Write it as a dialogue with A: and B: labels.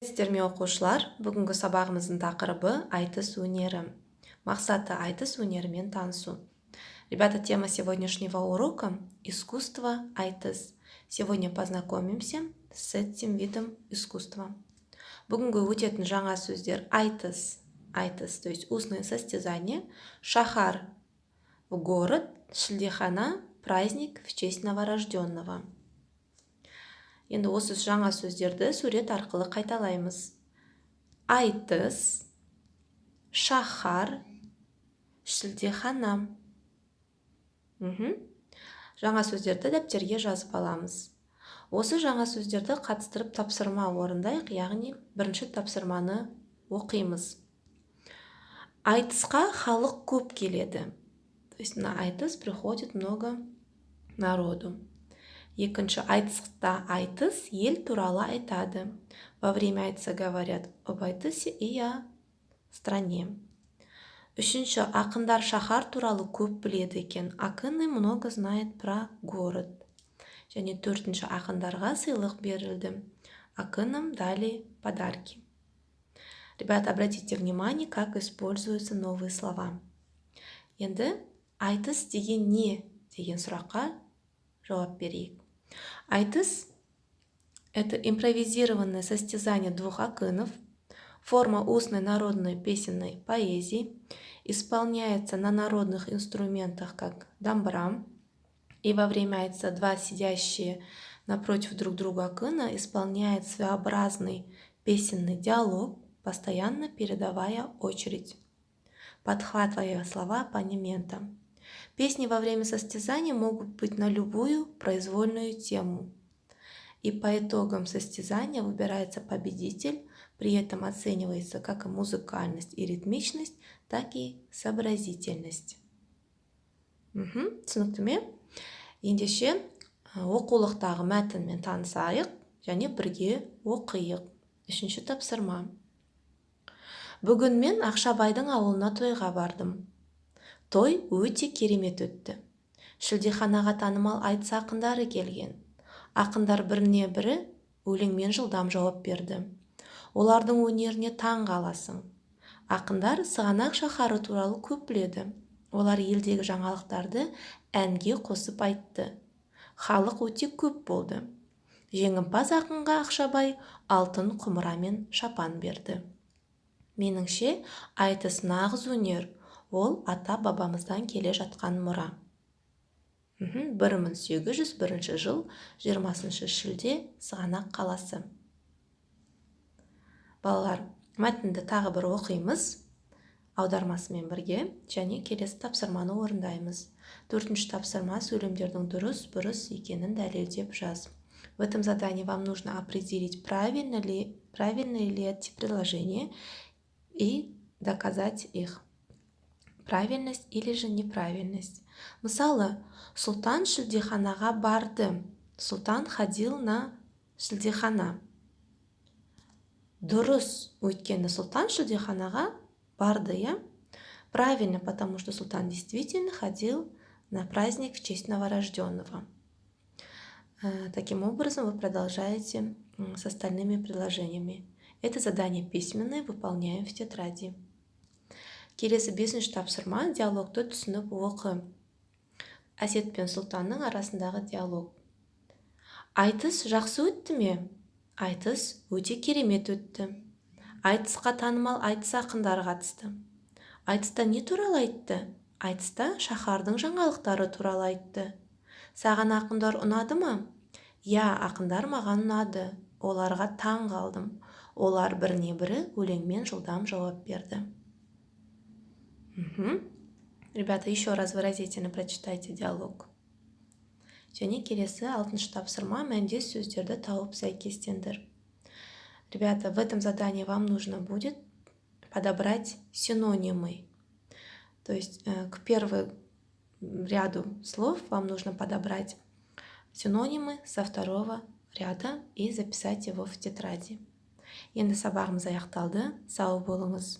A: Сіздерме оқушылар, бүгінгі сабағымыздың тақырыбы айтыс өнері. Мақсаты айтыс өнерімен танысу. Ребята, тема сегодняшнего урока – искусство айтыс. Сегодня познакомимся с этим видом искусства. Бүгінгі өтетін жаңа сөздер айтыс, то есть устное состязание, шахар – город, шілдехана – праздник в честь новорожденного. Енді осы жаңа сөздерді сурет арқылы қайталаймыз. Айтыс, шахар, шілдехана. Жаңа сөздерді дәптерге жазып аламыз. Осы жаңа сөздерді қатыстырып тапсырма орындайық, яғни бірінші тапсырманы оқимыз. Айтысқа халық көп келеді. То есть на айтыс приходит много народу. Екінші, айтыста айтыс ел туралы айтады. Во время айтыса говорят об айтысе и о стране. Үшінші, ақындар шахар туралы көп біледі екен. Акыны много знает про город. Және төртінші, ақындарға сыйлық берілді. Акынам дали подарки. Ребята, обратите внимание, как используются новые слова. Енді айтыс деген не деген сұраққа жауап берейік. Айтыс – это импровизированное состязание двух акынов, форма устной народной песенной поэзии, исполняется на народных инструментах, как дамбра, и во время айтыса два сидящие напротив друг друга акына исполняют своеобразный песенный диалог, постоянно передавая очередь, подхватывая слова оппонента. Песни во время состязания могут быть на любую произвольную тему. И по итогам состязания выбирается победитель, при этом оценивается как и музыкальность и ритмичность, так и сообразительность. Түсінікті ме? Ендеше оқулықтағы мәтінмен танысайық және бірге оқиық. Үшінші тапсырма. Бүгін мен Ақшабайдың ауылына тойға бардым. Той өте керемет өтті. Шілдеханаға танымал айтыс ақындары келген. Ақындар біріне бірі өлеңмен жылдам жауап берді. Олардың өнеріне таң қаласың. Ақындар сығанақ шаһары туралы көп біледі. Олар елдегі жаңалықтарды әнге қосып айтты. Халық өте көп болды. Жеңімпаз ақынға Ақшабай алтын құмыра мен шапан берді. Меніңше, айтыс нағыз өнер. Ол ата-бабамыздан келе жатқан мұра. 1801 жыл 20 шілде Сығанақ қаласы. Балалар, мәтінді тағы бір оқимыз, аудармасымен бірге, және келесі тапсырманы орындаймыз. Төртінші тапсырма сөйлемдердің дұрыс екенін дәлелдеп жаз. В этом задании вам нужно определить, правильно ли эти предложения и доказать их. Правильность или же неправильность. Мысалы, Султан шілдеханаға барды. Султан ходил на шілдехана. Дұрыс, өйткені Султан шілдеханаға барды, я? Правильно, потому что Султан действительно ходил на праздник в честь новорожденного. Таким образом, вы продолжаете с остальными предложениями. Это задание письменное, выполняем в тетради. Келесі 5-ші тапсырма диалогты түсініп оқы. Әсет пен Сұлтанның арасындағы диалог. Айтыс жақсы өтті ме? Айтыс өте керемет өтті. Айтысқа танымал айтыс ақындар қатысты. Айтыста не туралы айтты? Айтыста шаһардың жаңалықтары туралы айтты. Саған ақындар ұнады ма? Я, ақындар маған ұнады. Оларға таң қалдым. Олар біріне бірі өлеңмен жылдам жауап берді. Ребята, еще раз выразительно прочитайте диалог. Және келесі 6-шы тапсырма мәндес сөздерді тауып сәйкестендір. Ребята, в этом задании вам нужно будет подобрать синонимы. То есть к первому ряду слов вам нужно подобрать синонимы со второго ряда и записать его в тетради. Енді сабағымыз аяқталды. Сау болыңыз.